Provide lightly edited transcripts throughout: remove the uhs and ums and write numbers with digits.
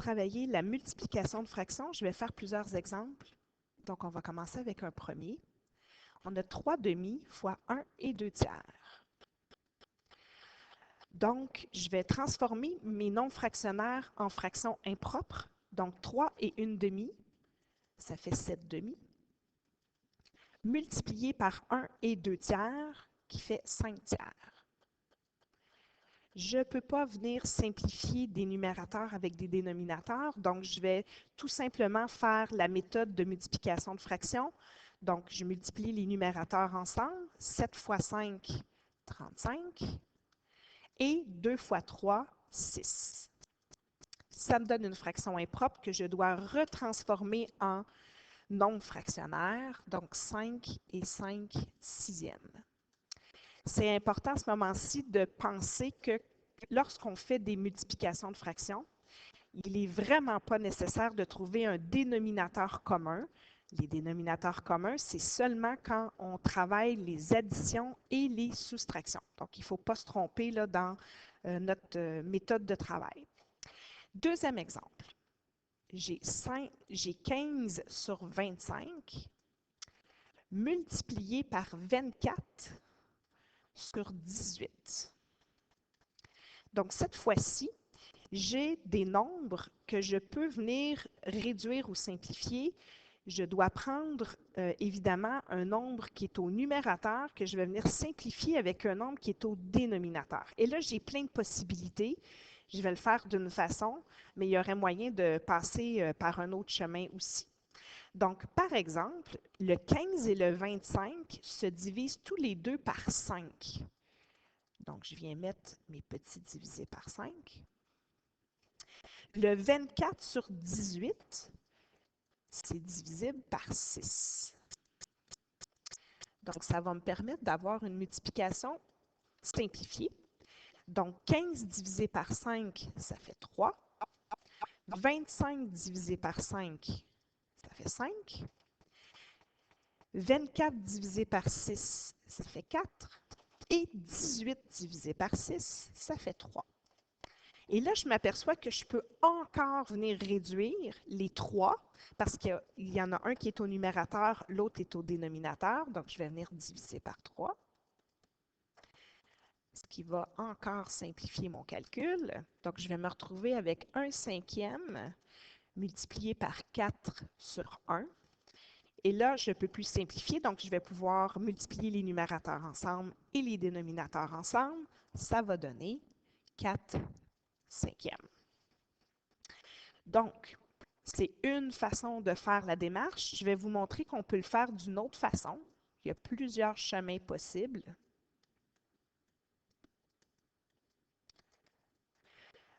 travailler la multiplication de fractions, je vais faire plusieurs exemples. Donc, on va commencer avec un premier. On a 3 demi fois 1 et 2 tiers. Donc, je vais transformer mes nombres fractionnaires en fractions impropres. Donc, 3 et 1 demi, ça fait 7 demi. Multiplié par 1 et 2 tiers, qui fait 5 tiers. Je ne peux pas venir simplifier des numérateurs avec des dénominateurs, donc je vais tout simplement faire la méthode de multiplication de fractions. Donc, je multiplie les numérateurs ensemble. 7 fois 5, 35. Et 2 fois 3, 6. Ça me donne une fraction impropre que je dois retransformer en nombre fractionnaire, donc 5 et 5 sixièmes. C'est important à ce moment-ci de penser que lorsqu'on fait des multiplications de fractions, il n'est vraiment pas nécessaire de trouver un dénominateur commun. Les dénominateurs communs, c'est seulement quand on travaille les additions et les soustractions. Donc, il ne faut pas se tromper là, dans notre méthode de travail. Deuxième exemple. J'ai 15 sur 25 multiplié par 24 sur 18. Donc, cette fois-ci, j'ai des nombres que je peux venir réduire ou simplifier. Je dois prendre évidemment un nombre qui est au numérateur que je vais venir simplifier avec un nombre qui est au dénominateur. Et là, j'ai plein de possibilités. Je vais le faire d'une façon, mais il y aurait moyen de passer par un autre chemin aussi. Donc, par exemple, le 15 et le 25 se divisent tous les deux par 5. Donc, je viens mettre mes petits divisés par 5. Le 24 sur 18, c'est divisible par 6. Donc, ça va me permettre d'avoir une multiplication simplifiée. Donc, 15 divisé par 5, ça fait 3. 25 divisé par 5, ça fait 5. 24 divisé par 6, ça fait 4. Et 18 divisé par 6, ça fait 3. Et là, je m'aperçois que je peux encore venir réduire les 3 parce qu'il y en a un qui est au numérateur, l'autre est au dénominateur. Donc, je vais venir diviser par 3, ce qui va encore simplifier mon calcul. Donc, je vais me retrouver avec 1 cinquième multiplié par 4 sur 1. Et là, je ne peux plus simplifier, donc je vais pouvoir multiplier les numérateurs ensemble et les dénominateurs ensemble. Ça va donner 4 cinquièmes. Donc, c'est une façon de faire la démarche. Je vais vous montrer qu'on peut le faire d'une autre façon. Il y a plusieurs chemins possibles.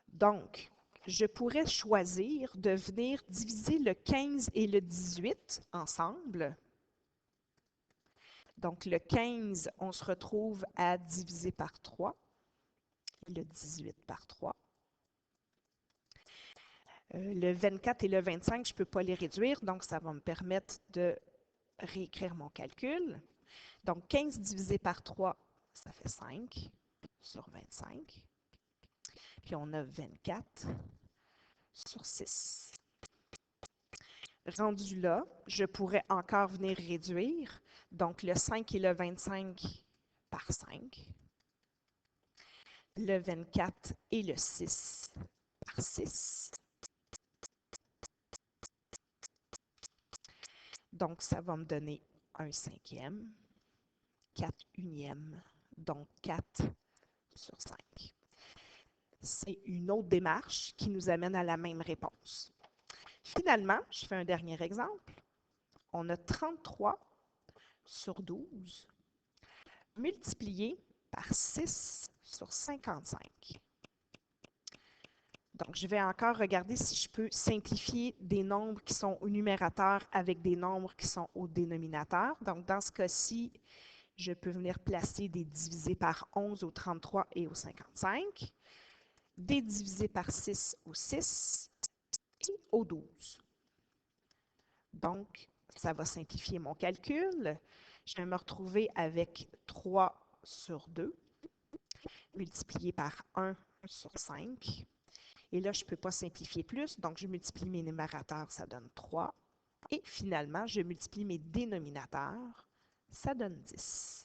Donc, je pourrais choisir de venir diviser le 15 et le 18 ensemble. Donc, le 15, on se retrouve à diviser par 3. Le 18 par 3. Le 24 et le 25, je ne peux pas les réduire, donc ça va me permettre de réécrire mon calcul. Donc, 15 divisé par 3, ça fait 5 sur 25. Puis, on a 24 sur 6. Rendu là, je pourrais encore venir réduire. Donc, le 5 et le 25 par 5. Le 24 et le 6 par 6. Donc, ça va me donner 1 cinquième, 4 unièmes, donc 4 sur 5. C'est une autre démarche qui nous amène à la même réponse. Finalement, je fais un dernier exemple. On a 33 sur 12 multiplié par 6 sur 55. Donc, je vais encore regarder si je peux simplifier des nombres qui sont au numérateur avec des nombres qui sont au dénominateur. Donc, dans ce cas-ci, je peux venir placer des divisés par 11 au 33 et au 55, des divisés par 6 au 6 et au 12. Donc, ça va simplifier mon calcul. Je vais me retrouver avec 3 sur 2 multiplié par 1 sur 5 Et là, je ne peux pas simplifier plus, donc je multiplie mes numérateurs, ça donne 3. Et finalement, je multiplie mes dénominateurs, ça donne 10.